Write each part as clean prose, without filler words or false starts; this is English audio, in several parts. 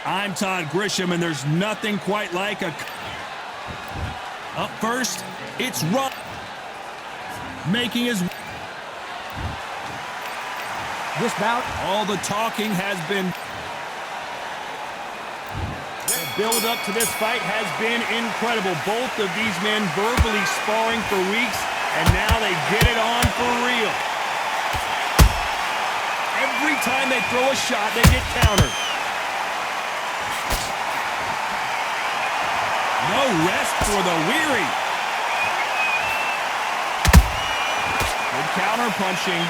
I'm Todd Grisham, and there's nothing quite like a... Up first, it's Ron. Making his... This bout, all the talking has been... The build-up to this fight has been incredible. Both of these men verbally sparring for weeks, and now they get it on for real. Every time they throw a shot, they get countered. No rest for the weary. Good counter punching.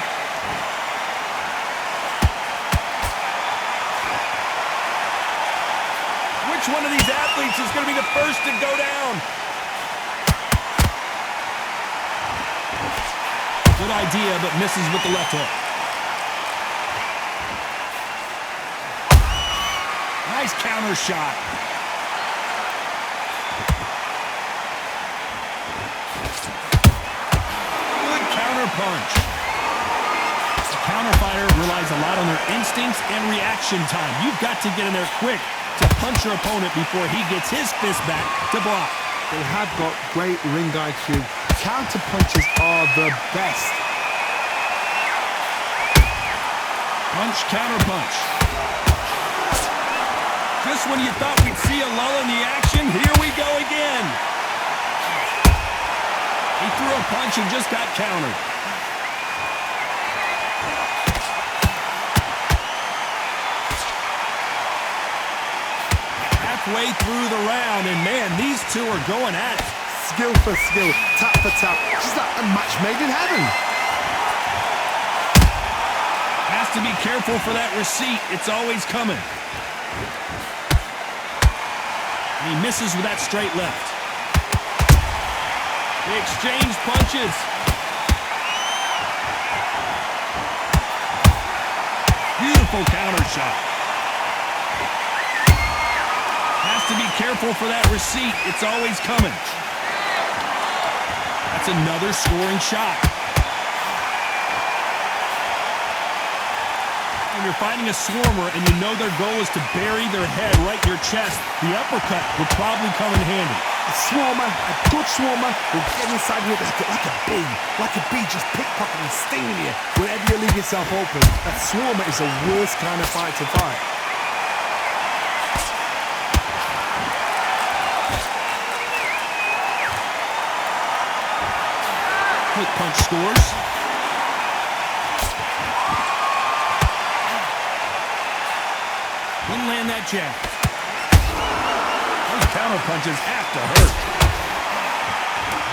Which one of these athletes is going to be the first to go down? Good idea, but misses with the left hook. Nice counter shot. Good counter punch. The counter fighter relies a lot on their instincts and reaction time. You've got to get in there quick to punch your opponent before he gets his fist back to block. they have got great ring IQ. Counter punches are the best. Punch, counter punch. Just when you thought we'd see a lull in the action, here we go again. He threw a punch and just got countered. Halfway through the round, and man, these two are going at it. Skill for skill, tap for tap, just like a match made in heaven. Has to be careful for that receipt. It's always coming. And he misses with that straight left. They exchange punches. Beautiful counter shot. Has to be careful for that receipt. It's always coming. That's another scoring shot. When you're fighting a swarmer and you know their goal is to bury their head right in your chest, the uppercut would probably come in handy. A swarmer, a good swarmer, will get inside you like a bee just pickpocketing, stinging you whenever you leave yourself open. A swarmer is the worst kind of fight to fight. Quick punch scores. Didn't land that jab. Those counter punches have to hurt.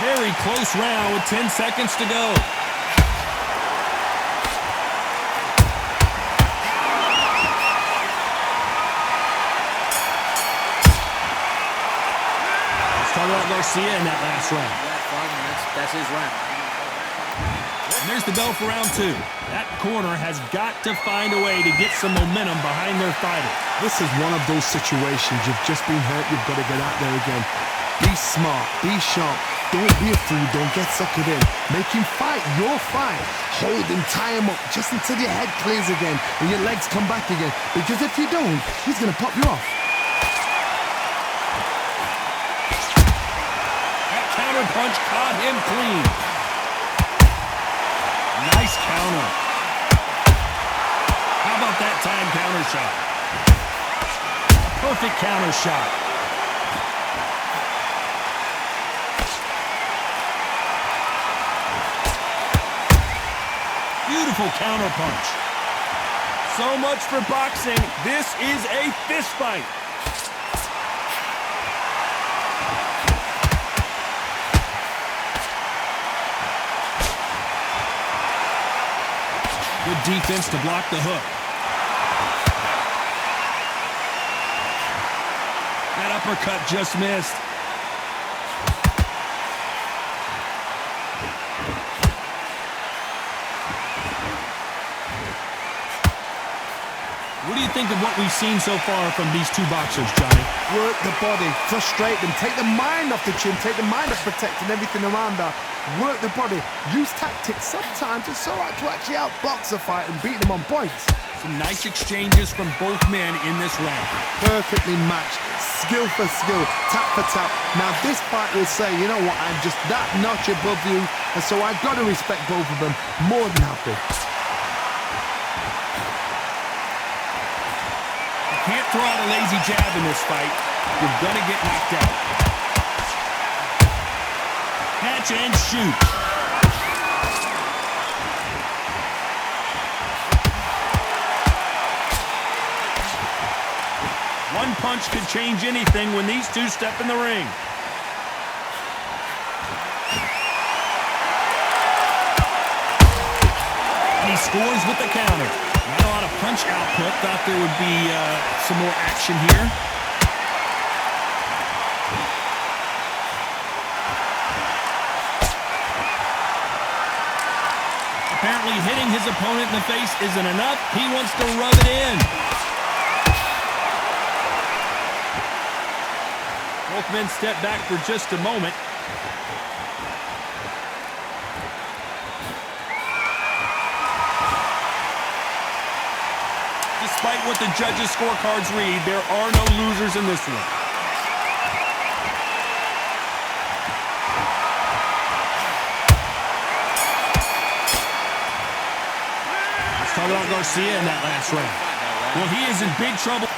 Very close round with 10 seconds to go. Let's talk about Garcia in that last round. That's his round. And there's the bell for round two. That corner has got to find a way to get some momentum behind their fighter. This is one of those situations. You've just been hurt. You've got to get out there again. Be smart. Be sharp. Don't be a fool. Don't get suckered in. Make him fight your fight. Hold him. Tie him up just until your head clears again and your legs come back again. Because if you don't, he's going to pop you off. That counter punch caught him clean. Nice counter. How about that time counter shot? A perfect counter shot. Beautiful counter punch. So much for boxing. This is a fist fight. Good defense to block the hook. That uppercut just missed. What do you think of what we've seen so far from these two boxers, Johnny? Work the body, frustrate them, take the mind off the chin, take the mind off protecting everything around her. Work the body, use tactics. Sometimes it's all right to actually outbox a fight and beat them on points. Some nice exchanges from both men in this round. Perfectly matched, skill for skill, tap for tap. Now this fight will say, you know what, I'm just that notch above you, and so I've got to respect both of them. More than happy. You can't throw out a lazy jab in this fight. You're gonna get knocked out. Catch and shoot. One punch could change anything when these two step in the ring. And he scores with the counter. Not a lot of punch output. Thought there would be some more action here. Apparently hitting his opponent in the face isn't enough. He wants to rub it in. Both men step back for just a moment. Despite what the judges' scorecards read, there are no losers in this one. Let's talk about Garcia in that last round. Well, he is in big trouble.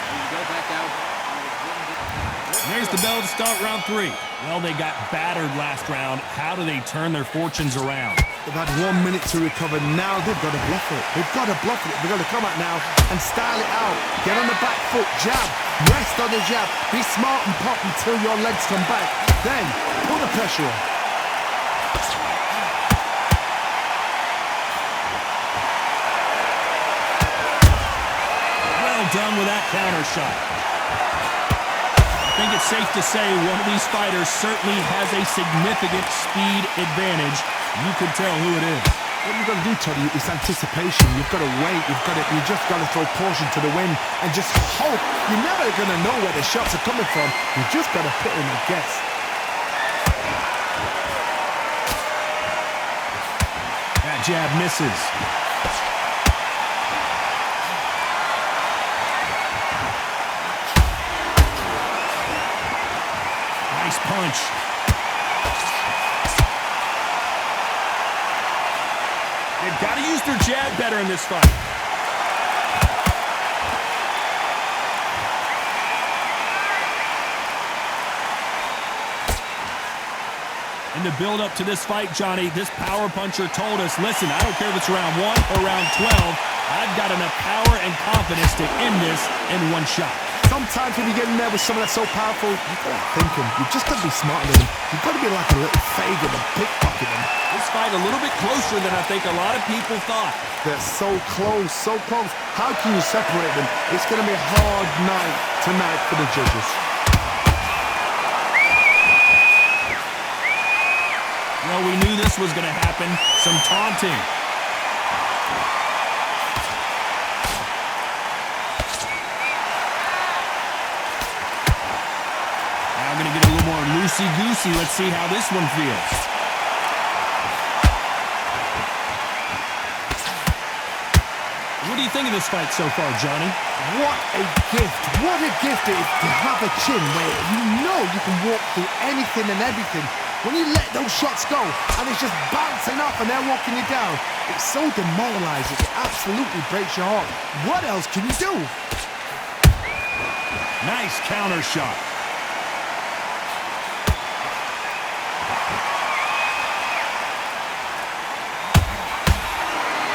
There's the bell to start round 3. Well, they got battered last round. How do they turn their fortunes around? They've had 1 minute to recover. Now they've got to bluff it. They've got to bluff it. They've got to come out now and style it out. Get on the back foot, jab, rest on the jab. Be smart and pop until your legs come back. Then, put the pressure on. Well done with that counter shot. I think it's safe to say one of these fighters certainly has a significant speed advantage. You can tell who it is. What you've got to do, Toddy, is anticipation. You've got to wait. You just got to throw caution to the wind and just hope. You're never going to know where the shots are coming from. You just got to put in a guess. That jab misses. Nice punch. They've got to use their jab better in this fight. In the build-up to this fight, Johnny, this power puncher told us, listen, I don't care if it's round 1 or round 12, I've got enough power and confidence to end this in one shot. Sometimes when you get in there with someone that's so powerful, you've got to think him. You've just got to be smarter than him. You've got to be like a little faggot and pickpocket him. This fight a little bit closer than I think a lot of people thought. They're so close, so close. How can you separate them? It's going to be a hard night tonight for the judges. Well, we knew this was going to happen. Some taunting. Now I'm going to get a little more loosey-goosey. Let's see how this one feels. What do you think of this fight so far, Johnny? What a gift. What a gift it is to have a chin where you know you can walk through anything and everything. When you let those shots go and it's just bouncing off and they're walking you down, it's so demoralizing. It absolutely breaks your heart. What else can you do? Nice counter shot.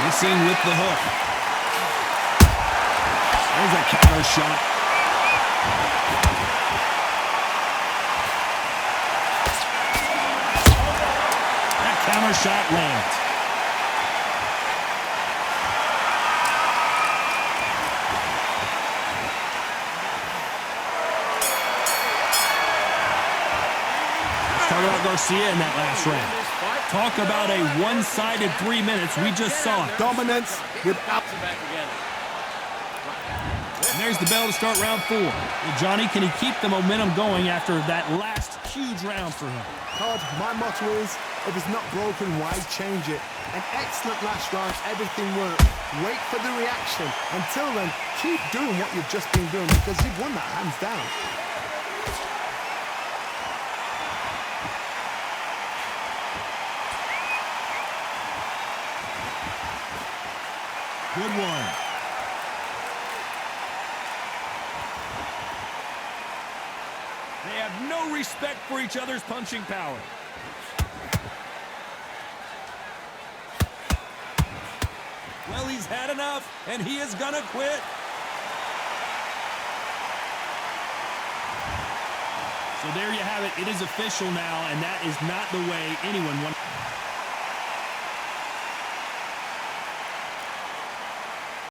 Missing with the hook. There's a counter shot. That counter shot lands. Let's talk about Garcia in that last round. Talk about a one-sided 3 minutes. We just saw it. Dominance without... And there's the bell to start round 4. Well, Johnny, can he keep the momentum going after that last huge round for him? Todd, my motto is, if it's not broken, why change it? An excellent last round. Everything worked. Wait for the reaction. Until then, keep doing what you've just been doing because you've won that hands down. Good one. They have no respect for each other's punching power. Well, he's had enough, and he is gonna quit. So there you have it. It is official now, and that is not the way anyone wants.